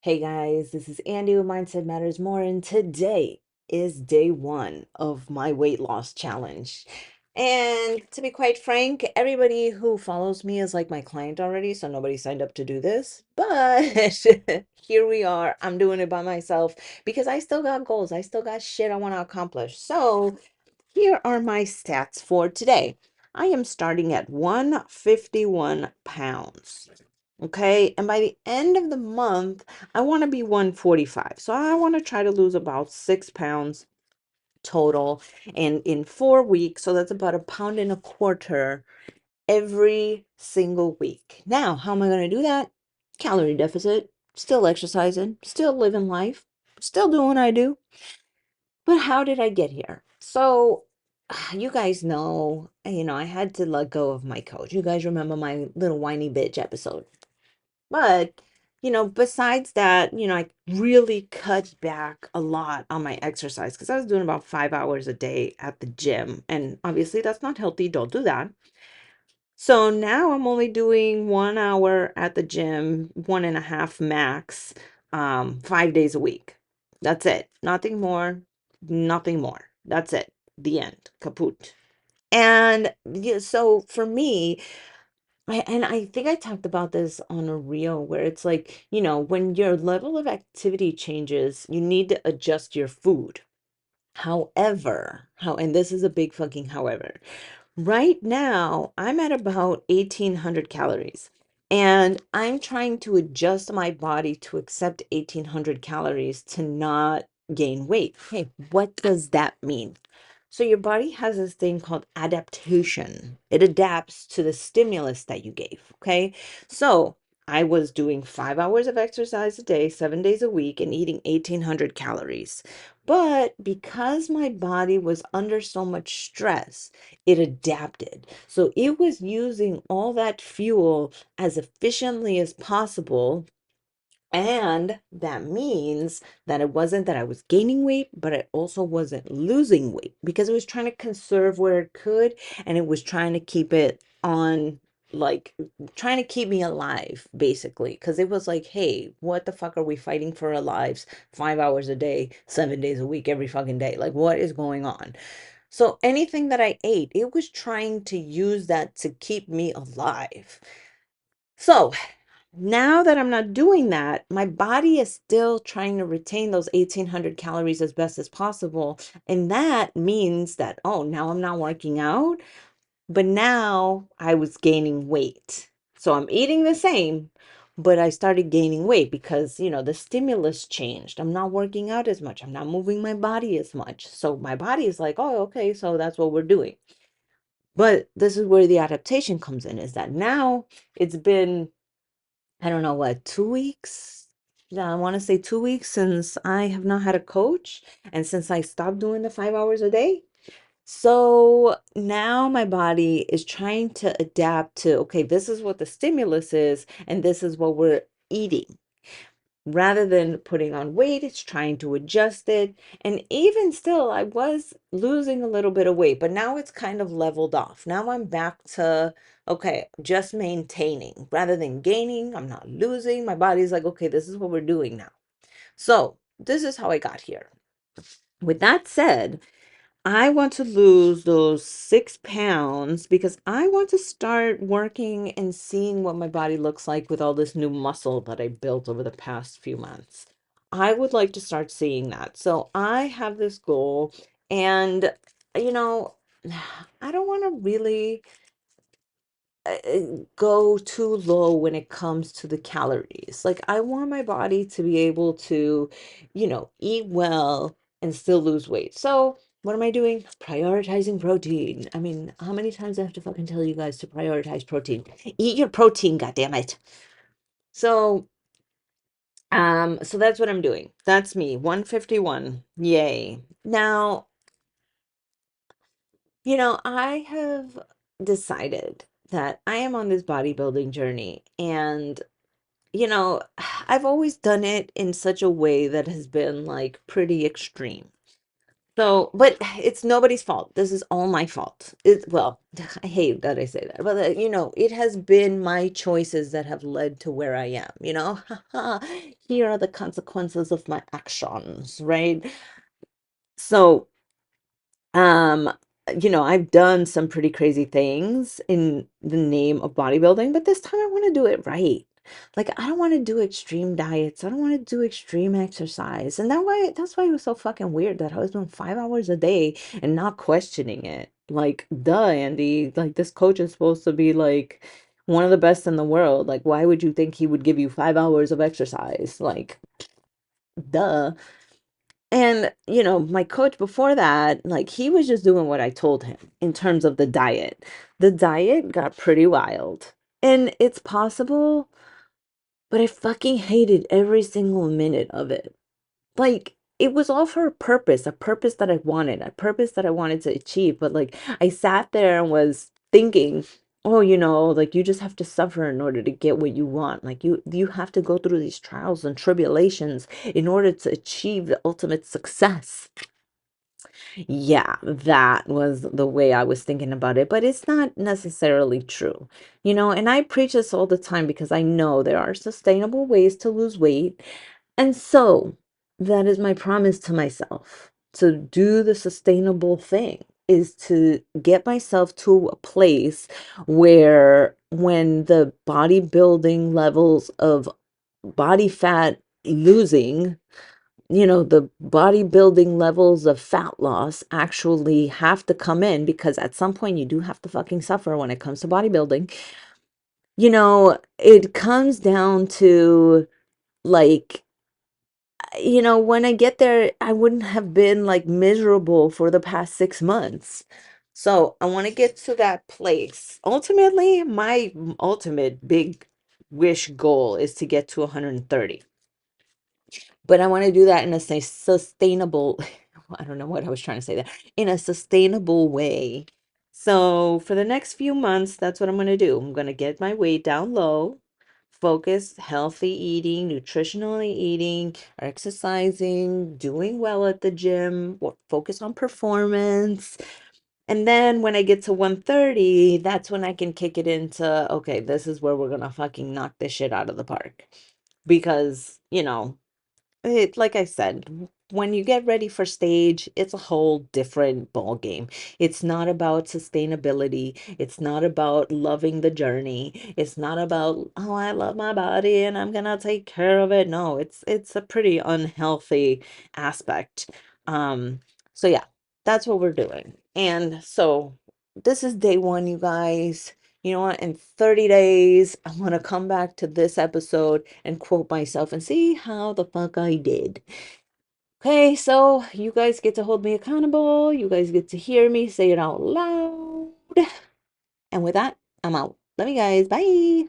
Hey guys, this is Andy with Mindset Matters More, and today is day one of my weight loss challenge. And to be quite frank, everybody who follows me is like my client already, so nobody signed up to do this. But here we are. I'm doing it by myself because I still got goals. I still got shit I want to accomplish. So here are my stats for today. I am starting at 151 pounds. Okay. And by the end of the month, I want to be 145. So I want to try to lose about 6 pounds total. And in 4 weeks, so that's about a pound and a quarter every single week. Now, how am I going to do that? Calorie deficit, still exercising, still living life, still doing what I do. But how did I get here? So, you guys know, I had to let go of my coach. You guys remember my little whiny bitch episode. But, besides that, I really cut back a lot on my exercise because I was doing about 5 hours a day at the gym. And obviously, that's not healthy. Don't do that. So now I'm only doing 1 hour at the gym, one and a half max, 5 days a week. That's it. Nothing more, nothing more. That's it. The end. Kaput. And yeah, so for me, I think I talked about this on a reel where it's like, when your level of activity changes, you need to adjust your food. However, and this is a big fucking however. Right now, I'm at about 1,800 calories, and I'm trying to adjust my body to accept 1,800 calories to not gain weight. Hey, what does that mean? So your body has this thing called adaptation. It adapts to the stimulus that you gave, okay? So I was doing 5 hours of exercise a day, 7 days a week, and eating 1,800 calories. But because my body was under so much stress, it adapted. So it was using all that fuel as efficiently as possible, and that means that it wasn't that I was gaining weight, but I also wasn't losing weight because it was trying to conserve where it could, and it was trying to keep it on, like, trying to keep me alive, basically. Because it was like, hey, what the fuck are we fighting for our lives 5 hours a day, 7 days a week, every fucking day? Like, what is going on? So anything that I ate, it was trying to use that to keep me alive. So now that I'm not doing that, my body is still trying to retain those 1,800 calories as best as possible. And that means that, oh, now I'm not working out, but now I was gaining weight. So I'm eating the same, but I started gaining weight because, the stimulus changed. I'm not working out as much. I'm not moving my body as much. So my body is like, oh, okay, so that's what we're doing. But this is where the adaptation comes in, is that now it's been, I don't know what, 2 weeks? Yeah, I want to say 2 weeks since I have not had a coach and since I stopped doing the 5 hours a day. So now my body is trying to adapt to, okay, this is what the stimulus is, and this is what we're eating. Rather than putting on weight, it's trying to adjust it. And even still, I was losing a little bit of weight, but now it's kind of leveled off. Now I'm back to, okay, just maintaining rather than gaining. I'm not losing. My body's like, okay, this is what we're doing now. So this is how I got here. With that said, I want to lose those 6 pounds because I want to start working and seeing what my body looks like with all this new muscle that I built over the past few months. I would like to start seeing that. So I have this goal, and you know, I don't want to really go too low when it comes to the calories. Like, I want my body to be able to, eat well and still lose weight. So, what am I doing? Prioritizing protein. I mean, how many times do I have to fucking tell you guys to prioritize protein? Eat your protein, goddammit. So, so that's what I'm doing. That's me, 151. Yay. Now, I have decided that I am on this bodybuilding journey, and I've always done it in such a way that has been like pretty extreme. So, but it's nobody's fault. This is all my fault. Well, I hate that I say that, but it has been my choices that have led to where I am, Here are the consequences of my actions, right? So, um, I've done some pretty crazy things in the name of bodybuilding, but this time I want to do it right. Like, I don't want to do extreme diets. I don't want to do extreme exercise. And that's why it was so fucking weird that I was doing 5 hours a day and not questioning it. Like, duh, Andy. Like, this coach is supposed to be like one of the best in the world. Like, why would you think he would give you 5 hours of exercise? Like, duh. And, my coach before that, like, he was just doing what I told him in terms of the diet. The diet got pretty wild. And it's possible, but I fucking hated every single minute of it. Like, it was all for a purpose that I wanted, a purpose that I wanted to achieve. But like, I sat there and was thinking, oh, like you just have to suffer in order to get what you want. Like you have to go through these trials and tribulations in order to achieve the ultimate success. Yeah, that was the way I was thinking about it, but it's not necessarily true. And I preach this all the time because I know there are sustainable ways to lose weight. And so that is my promise to myself, to do the sustainable thing, is to get myself to a place where when the bodybuilding levels of body fat losing, the bodybuilding levels of fat loss actually have to come in, because at some point you do have to fucking suffer when it comes to bodybuilding. It comes down to, like, when I get there, I wouldn't have been like miserable for the past 6 months. So I want to get to that place. Ultimately, my ultimate big wish goal is to get to 130. But I want to do that in a sustainable, I don't know what I was trying to say there, in a sustainable way. So for the next few months, that's what I'm going to do. I'm going to get my weight down low, focus healthy eating, nutritionally eating, exercising, doing well at the gym, focus on performance. And then when I get to 130, that's when I can kick it into, okay, this is where we're going to fucking knock this shit out of the park. Because, like I said, when you get ready for stage, it's a whole different ball game. It's not about sustainability. It's not about loving the journey. It's not about, oh, I love my body and I'm gonna take care of it. No, it's a pretty unhealthy aspect. Um, so yeah, that's what we're doing. And so this is day one, you guys. You know what? In 30 days, I'm going to come back to this episode and quote myself and see how the fuck I did. Okay, so you guys get to hold me accountable. You guys get to hear me say it out loud. And with that, I'm out. Love you guys. Bye.